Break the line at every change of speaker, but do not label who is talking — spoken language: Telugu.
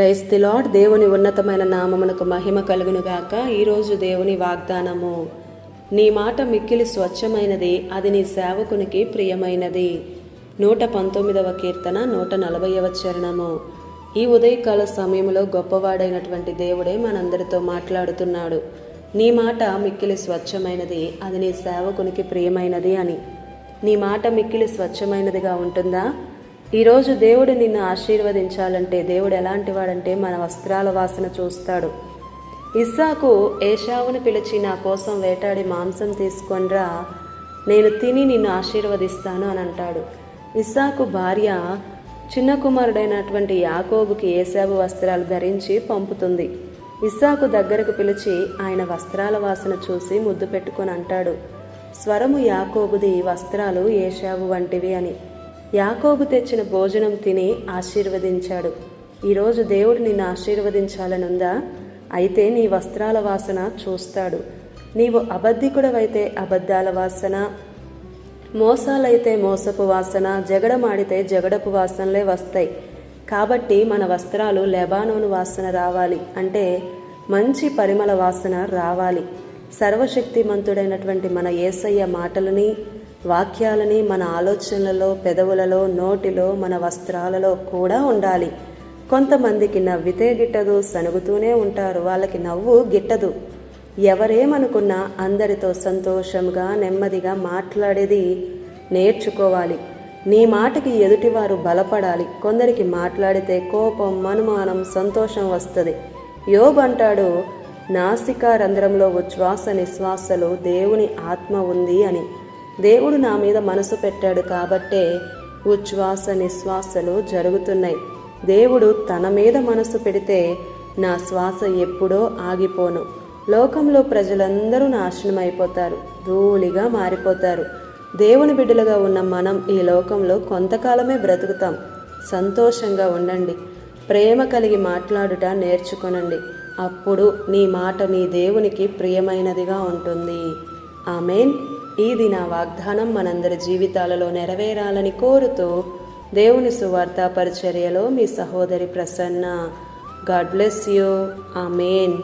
Praise the lord. దేవుని ఉన్నతమైన నామమునకు మహిమ కలుగునుగాక. ఈరోజు దేవుని వాగ్దానము, నీ మాట మిక్కిలి స్వచ్ఛమైనది, అది నీ సేవకునికి ప్రియమైనది. 119వ కీర్తన 140వ చరణము. ఈ ఉదయకాల సమయంలో గొప్పవాడైనటువంటి దేవుడే మనందరితో మాట్లాడుతున్నాడు. నీ మాట మిక్కిలి స్వచ్ఛమైనది, అది నీ సేవకునికి ప్రియమైనది అని. నీ మాట మిక్కిలి స్వచ్ఛమైనదిగా ఉంటుందా? ఈరోజు దేవుడు నిన్ను ఆశీర్వదించాలంటే దేవుడు ఎలాంటి వాడంటే మన వస్త్రాల వాసన చూస్తాడు. ఇస్సాకు ఏశావును పిలిచి, నా కోసం వేటాడి మాంసం తీసుకొనిరా, నేను తిని నిన్ను ఆశీర్వదిస్తాను అని అంటాడు. ఇస్సాకు భార్య చిన్న కుమారుడైనటువంటి యాకోబుకి ఏశావు వస్త్రాలు ధరించి పంపుతుంది. ఇస్సాకు దగ్గరకు పిలిచి ఆయన వస్త్రాల వాసన చూసి ముద్దు పెట్టుకొని అంటాడు, స్వరము యాకోబుది, వస్త్రాలు ఏశావు వంటివి అని. యాకోబు తెచ్చిన భోజనం తిని ఆశీర్వదించాడు. ఈరోజు దేవుడు నిన్ను ఆశీర్వదించాలనుందా? అయితే నీ వస్త్రాల వాసన చూస్తాడు. నీవు అబద్ధికుడవైతే అబద్ధాల వాసన, మోసాలైతే మోసపు వాసన, జగడమాడితే జగడపు వాసనలే వస్తాయి. కాబట్టి మన వస్త్రాలు లెబానోను వాసన రావాలి, అంటే మంచి పరిమళ వాసన రావాలి. సర్వశక్తిమంతుడైనటువంటి మన యేసయ్య మాటలని, వాక్యాలని మన ఆలోచనలలో, పెదవులలో, నోటిలో, మన వస్త్రాలలో కూడా ఉండాలి. కొంతమందికి నవ్వితే గిట్టదు, సనుగుతూనే ఉంటారు, వాళ్ళకి నవ్వు గిట్టదు. ఎవరేమనుకున్నా అందరితో సంతోషంగా నెమ్మదిగా మాట్లాడేది నేర్చుకోవాలి. నీ మాటకి ఎదుటివారు బలపడాలి. కొందరికి మాట్లాడితే కోపం, అనుమానం, సంతోషం వస్తుంది. యోబు అంటాడు, నాసికా రంధ్రంలో ఉచ్ఛ్వాస నిశ్వాసలు దేవుని ఆత్మ ఉంది అని. దేవుడు నా మీద మనసు పెట్టాడు కాబట్టే ఉచ్ఛ్వాస నిశ్వాసలు జరుగుతున్నాయి. దేవుడు తన మీద మనసు పెడితే నా శ్వాస ఎప్పుడో ఆగిపోను. లోకంలో ప్రజలందరూ నాశనం అయిపోతారు, ధూళిగా మారిపోతారు. దేవుని బిడ్డలుగా ఉన్న మనం ఈ లోకంలో కొంతకాలమే బ్రతుకుతాం. సంతోషంగా ఉండండి, ప్రేమ కలిగి మాట్లాడుట నేర్చుకొనండి. అప్పుడు నీ మాట నీ దేవునికి ప్రియమైనదిగా ఉంటుంది. ఆమేన్. ఈ దిన వాగ్దానం మనందరి జీవితాలలో నెరవేరాలని కోరుతూ దేవుని సువార్త పరిచర్యలో మీ సహోదరి Prasanna. God bless you. Amen.